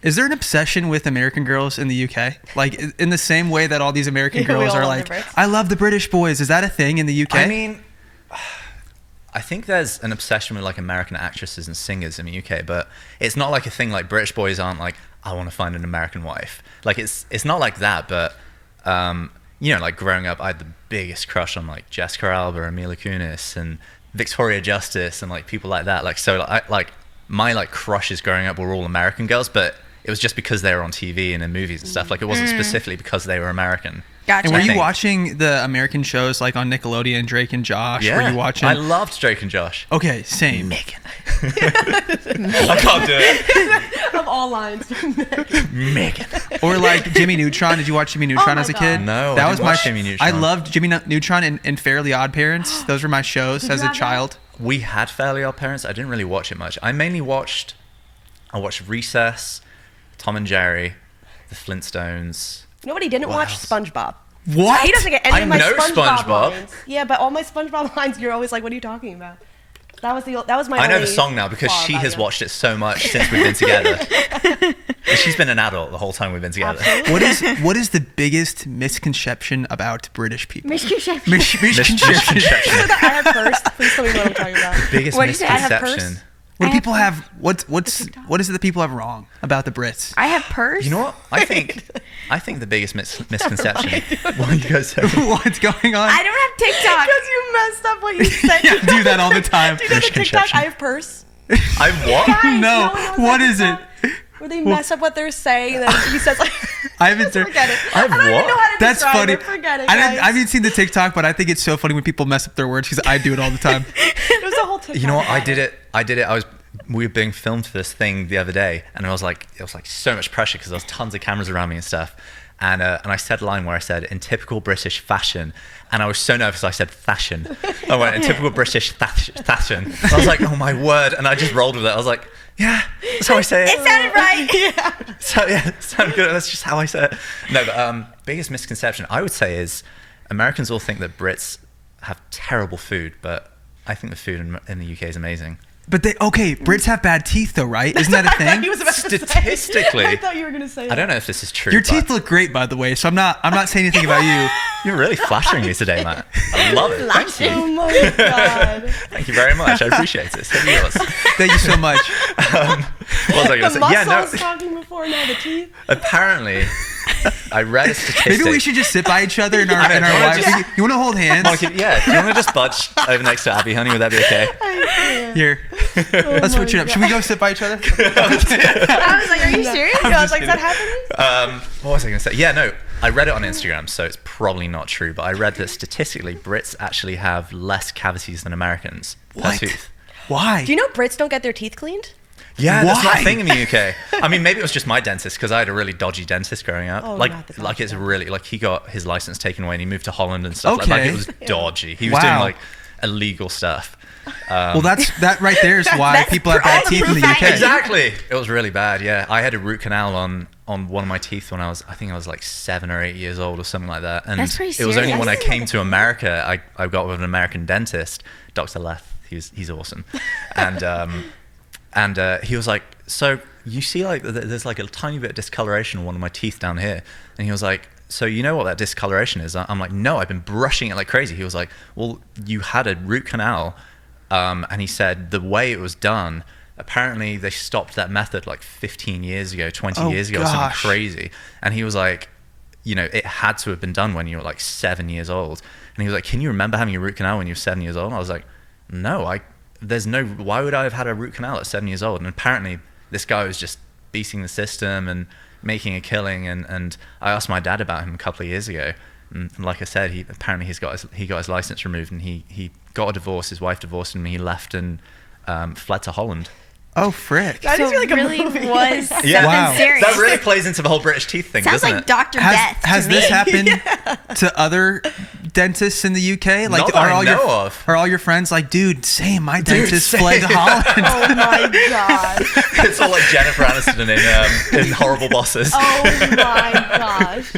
Is there an obsession with American girls in the UK? Like, in the same way that all these American girls are like, I love the British boys. Is that a thing in the UK? I mean, I think there's an obsession with like American actresses and singers in the UK, but it's not like a thing like British boys aren't like, I want to find an American wife. Like, it's not like that, but, you know, like growing up, I had the biggest crush on like Jessica Alba and Mila Kunis and Victoria Justice and like people like that. Like, so my like crushes growing up were all American girls, but it was just because they were on TV and in movies and stuff. Like, it wasn't specifically because they were American. Gotcha. And were you watching the American shows like on Nickelodeon, Drake and Josh? Yeah, were you watching? I loved Drake and Josh. Okay, same. Megan. I can't do it. Of all lines. Megan. Or like Jimmy Neutron. Did you watch Jimmy Neutron as a kid? No, that I was didn't watch Jimmy Neutron. I loved Jimmy Neutron and Fairly Odd Parents. Those were my shows as a child. We had Fairly Odd Parents. I didn't really watch it much. I watched Recess, Tom and Jerry, The Flintstones. Nobody didn't watch SpongeBob. What? He doesn't get any of my SpongeBob SpongeBob. lines. Yeah, but all my SpongeBob lines, you're always like, what are you talking about? That was my I know only the song now because flaw she about has you. watched it so much since we've been together. And she's been an adult the whole time we've been together. Absolutely. What is the biggest misconception about British people? Misconception. Misconception. I have first. Please tell me what I'm talking about. Biggest What did you say? I have misconception. purse? What do people have? What is it that people have wrong about the Brits? I have purse. You know what? I think the biggest misconception. What you guys say? What's going on? I don't have TikTok. Because you messed up what you said. Yeah, I do that all the time. Do you know the TikTok? I have purse. I what? Guys, No, one knows what that is it? TikTok Where they mess up what they're saying, and then he says like, I haven't. forget it. I have I don't even what? know how to That's describe funny. it. Forget it, I guys. haven't seen the TikTok, but I think it's so funny when people mess up their words because I do it all the time. It was a whole TikTok. You know what? I about did it. We were being filmed for this thing the other day, and it was like so much pressure because there was tons of cameras around me and stuff. And I said a line where I said, in typical British fashion, and I was so nervous I said fashion. I went, in typical British fashion. I was like, oh my word, and I just rolled with it. I was like, yeah, that's how I say it. It sounded right. Yeah. So yeah, it sounded good. That's just how I say it. No, but biggest misconception I would say is Americans all think that Brits have terrible food, but I think the food in the UK is amazing. But Brits have bad teeth though, right? Isn't that a thing? He was about to say. Statistically. I thought you were gonna say that. I don't know if this is true. Your but teeth look great, by the way. So I'm not saying anything about you. You're really flattering me today, Matt. I love it. Thank you. Oh my god. Thank you very much. I appreciate it. So yours. Thank you so much. What was I going to The say? muscles talking before, now the teeth. Apparently, I read a statistic. Maybe we should just sit by each other in our I know, lives. yeah. You want to hold hands? Yeah. Do you want to just budge over next to Abby, honey? Would that be okay? Here. Let's switch it up. Should we go sit by each other? I was like, are you serious? I was like, is that happening? What was I going to say? Yeah, no. I read it on Instagram, so it's probably not true. But I read that statistically, Brits actually have less cavities than Americans per What? tooth. Why? Do you know Brits don't get their teeth cleaned? Yeah, that's not Why? a thing in the UK. I mean, maybe it was just my dentist because I had a really dodgy dentist growing up. Oh, like not the it's dodgy really like he got his license taken away and he moved to Holland and stuff. Like Okay. it was dodgy. He was Wow. doing like illegal stuff. Well, that right there is why That's people have bad teeth in the UK. Exactly. It was really bad. Yeah, I had a root canal on one of my teeth when I think I was like 7 or 8 years old or something like that. And That's pretty it was only serious. when I came to America I got with an American dentist, Dr. Leth. He's awesome, and he was like, so you see like there's like a tiny bit of discoloration on one of my teeth down here, and he was like, so you know what that discoloration is? I'm like, no, I've been brushing it like crazy. He was like, well, you had a root canal, and he said the way it was done, apparently they stopped that method like 15 years ago, 20 years ago, or something gosh. crazy. And he was like, you know, it had to have been done when you were like 7 years old. And he was like, can you remember having a root canal when you were 7 years old? And I was like, no, why would I have had a root canal at 7 years old? And apparently this guy was just beating the system and making a killing. And I asked my dad about him a couple of years ago. And like I said, he got his license removed and he got a divorce. His wife divorced him and he left and fled to Holland. Oh, frick. That is like really a movie. was Yeah. something Wow. serious. That really plays into the whole British teeth thing, Sounds doesn't like it? Dr. Death Has to this me. happened to other dentists in the UK? Like, Not that I know of. Are all your friends like, dude, same, my dentist same. fled to Holland? Oh my god. It's all like Jennifer Aniston in Horrible Bosses. Oh my gosh.